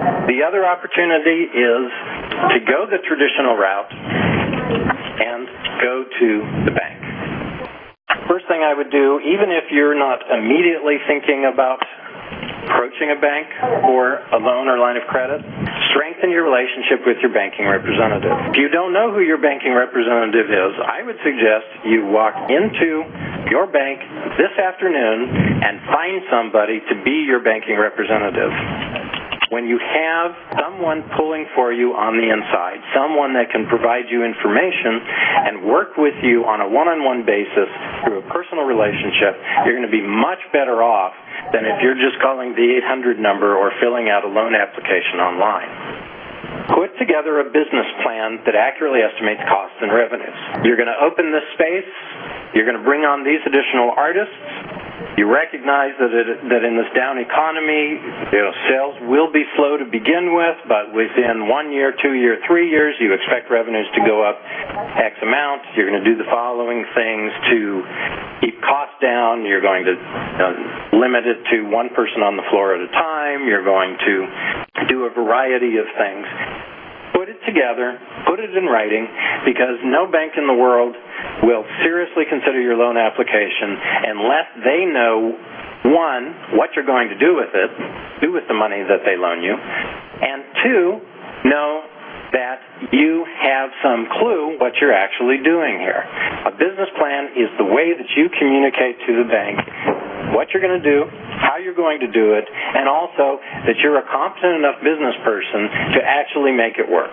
The other opportunity is to go the traditional route and go to the bank. First thing I would do, even if you're not immediately thinking about approaching a bank or a loan or line of credit, strengthen your relationship with your banking representative. If you don't know who your banking representative is, I would suggest you walk into your bank this afternoon and find somebody to be your banking representative. When you have someone pulling for you on the inside, someone that can provide you information and work with you on a one-on-one basis through a personal relationship, you're going to be much better off than if you're just calling the 800 number or filling out a loan application online. Put together a business plan that accurately estimates costs and revenues. You're going to open this space. You're going to bring on these additional artists. You recognize that in this down economy, sales will be slow to begin with, but within 1 year, 2 year, 3 years, you expect revenues to go up X amount. You're going to do the following things to keep costs down. You're going to limit it to one person on the floor at a time. You're going to do a variety of things. Put it together, put it in writing, because no bank in the world will seriously consider your loan application unless they know, one, what you're going to do with it, do with the money that they loan you, and two, know that you have some clue what you're actually doing here. A business plan is the way that you communicate to the bank what you're going to do, how you're going to do it, and also that you're a competent enough business person to actually make it work.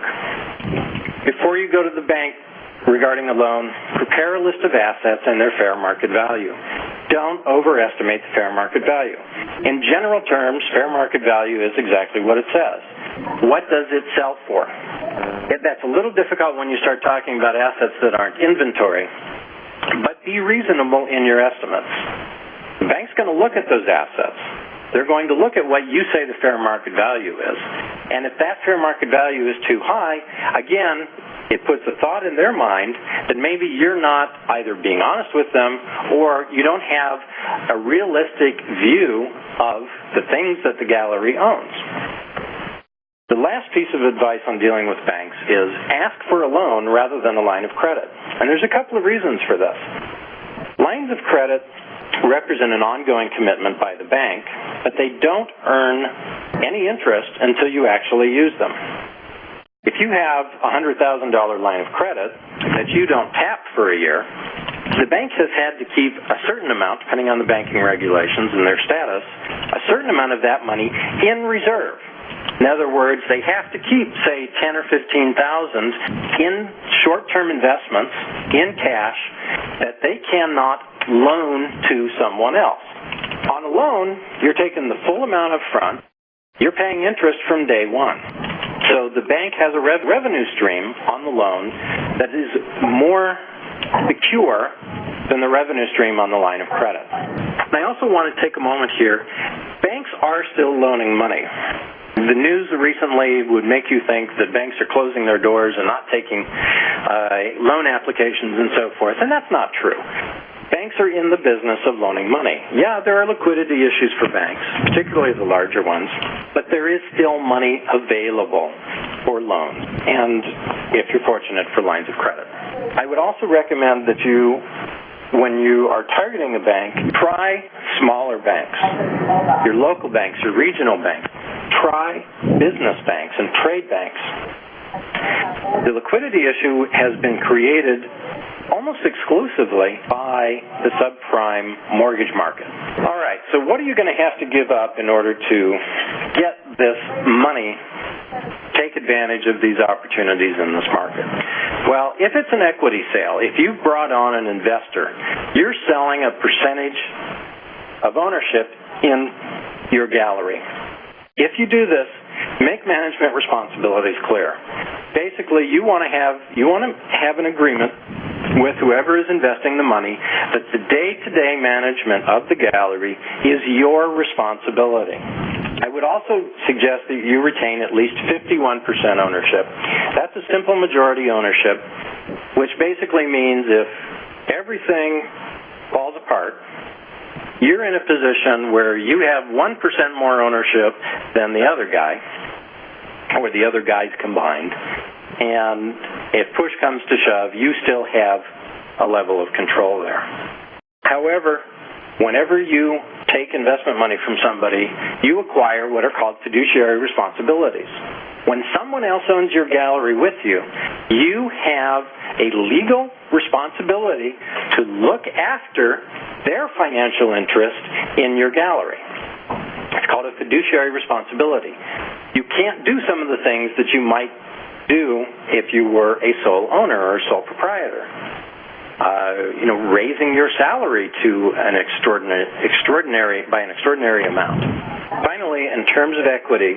Before you go to the bank regarding a loan, prepare a list of assets and their fair market value. Don't overestimate the fair market value. In general terms, fair market value is exactly what it says. What does it sell for? That's a little difficult when you start talking about assets that aren't inventory, but be reasonable in your estimates. The bank's going to look at those assets. They're going to look at what you say the fair market value is. And if that fair market value is too high, again, it puts a thought in their mind that maybe you're not either being honest with them or you don't have a realistic view of the things that the gallery owns. The last piece of advice on dealing with banks is ask for a loan rather than a line of credit. And there's a couple of reasons for this. Lines of credit represent an ongoing commitment by the bank, but they don't earn any interest until you actually use them. If you have a $100,000 line of credit that you don't tap for a year, the bank has had to keep a certain amount, depending on the banking regulations and their status, a certain amount of that money in reserve. In other words, they have to keep, say, $10,000 or $15,000 in short-term investments in cash that they cannot loan to someone else. On a loan, you're taking the full amount up front. You're paying interest from day one. So the bank has a revenue stream on the loan that is more secure than the revenue stream on the line of credit. And I also want to take a moment here. Banks are still loaning money. The news recently would make you think that banks are closing their doors and not taking loan applications and so forth, and that's not true. Banks are in the business of loaning money. Yeah, there are liquidity issues for banks, particularly the larger ones, but there is still money available for loans, and if you're fortunate, for lines of credit. I would also recommend that you, when you are targeting a bank, try smaller banks, your local banks, your regional banks. Try business banks and trade banks. The liquidity issue has been created almost exclusively by the subprime mortgage market. All right, so what are you going to have to give up in order to get this money, take advantage of these opportunities in this market? Well, if it's an equity sale, if you've brought on an investor, you're selling a percentage of ownership in your gallery. If you do this, make management responsibilities clear. Basically, you want to have an agreement with whoever is investing the money that the day-to-day management of the gallery is your responsibility. I would also suggest that you retain at least 51% ownership. That's a simple majority ownership, which basically means if everything falls apart, you're in a position where you have 1% more ownership than the other guy, or the other guys combined. And if push comes to shove, you still have a level of control there. However, whenever you take investment money from somebody, you acquire what are called fiduciary responsibilities. When someone else owns your gallery with you, you have a legal responsibility to look after their financial interest in your gallery. It's called a fiduciary responsibility. You can't do some of the things that you might do if you were a sole owner or a sole proprietor. Raising your salary to an extraordinary amount. Finally, in terms of equity,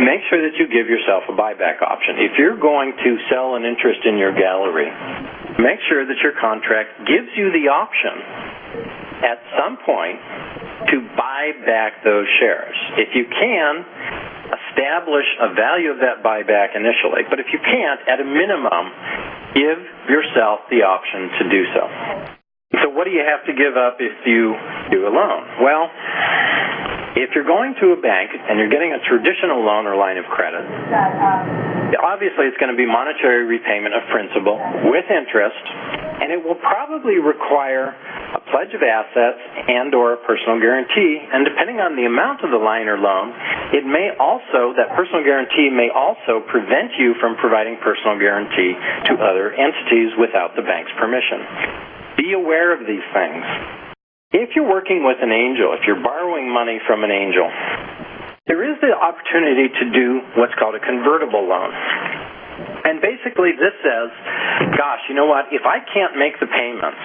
make sure that you give yourself a buyback option. If you're going to sell an interest in your gallery, make sure that your contract gives you the option at some point to buy back those shares. If you can, establish a value of that buyback initially. But if you can't, at a minimum, give yourself the option to do so. So what do you have to give up if you do a loan? Well, if you're going to a bank and you're getting a traditional loan or line of credit, obviously it's going to be monetary repayment of principal with interest, and it will probably require a pledge of assets and or a personal guarantee, and depending on the amount of the line or loan, that personal guarantee may also prevent you from providing personal guarantee to other entities without the bank's permission. Be aware of these things. If you're working with an angel, if you're borrowing money from an angel, there is the opportunity to do what's called a convertible loan. And basically this says, gosh, you know what, if I can't make the payments,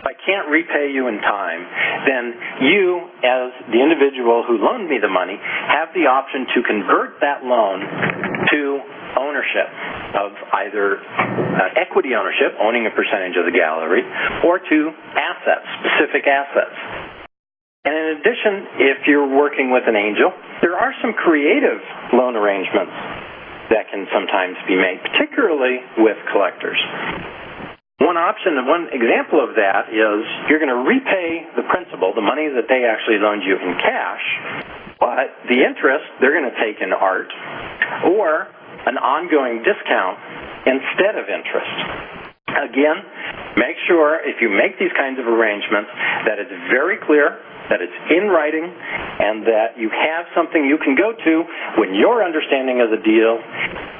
if I can't repay you in time, then you, as the individual who loaned me the money, have the option to convert that loan to ownership of either equity ownership, owning a percentage of the gallery, or to assets, specific assets. And in addition, if you're working with an angel, there are some creative loan arrangements that can sometimes be made, particularly with collectors. One option, one example of that is you're going to repay the principal, the money that they actually loaned you in cash, but the interest they're going to take in art or an ongoing discount instead of interest. Again, make sure if you make these kinds of arrangements that it's very clear, that it's in writing, and that you have something you can go to when your understanding of the deal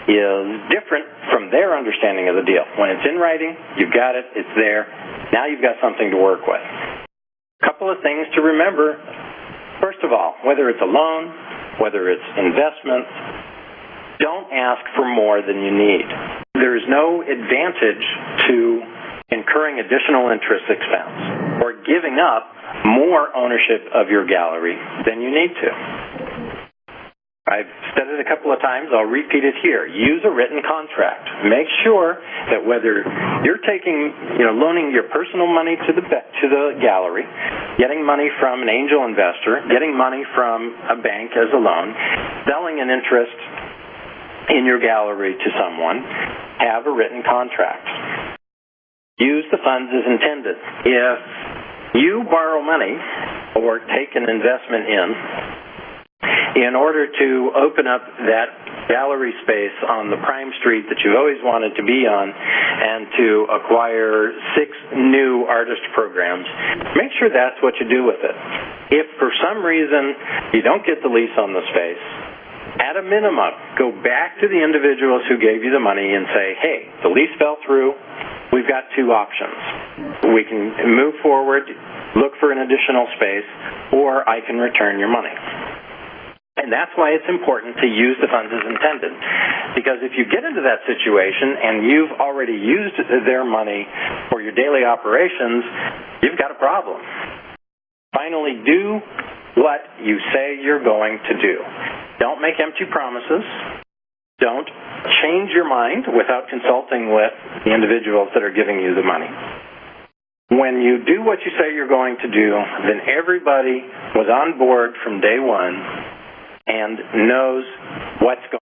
is different from their understanding of the deal. When it's in writing, you've got it, it's there. Now you've got something to work with. A couple of things to remember. First of all, whether it's a loan, whether it's investments, don't ask for more than you need. There is no advantage to incurring additional interest expense or giving up more ownership of your gallery than you need to. I've said it a couple of times. I'll repeat it here. Use a written contract. Make sure that whether you're loaning your personal money to the gallery, getting money from an angel investor, getting money from a bank as a loan, selling an interest in your gallery to someone, have a written contract. Use the funds as intended. If you borrow money or take an investment in order to open up that gallery space on the prime street that you always wanted to be on and to acquire 6 new artist programs, make sure that's what you do with it. If for some reason you don't get the lease on the space, at a minimum, go back to the individuals who gave you the money and say, hey, the lease fell through. We've got 2 options. We can move forward, look for an additional space, or I can return your money. And that's why it's important to use the funds as intended. Because if you get into that situation and you've already used their money for your daily operations, you've got a problem. Finally, do what you say you're going to do. Don't make empty promises. Don't change your mind without consulting with the individuals that are giving you the money. When you do what you say you're going to do, then everybody was on board from day one and knows what's going on.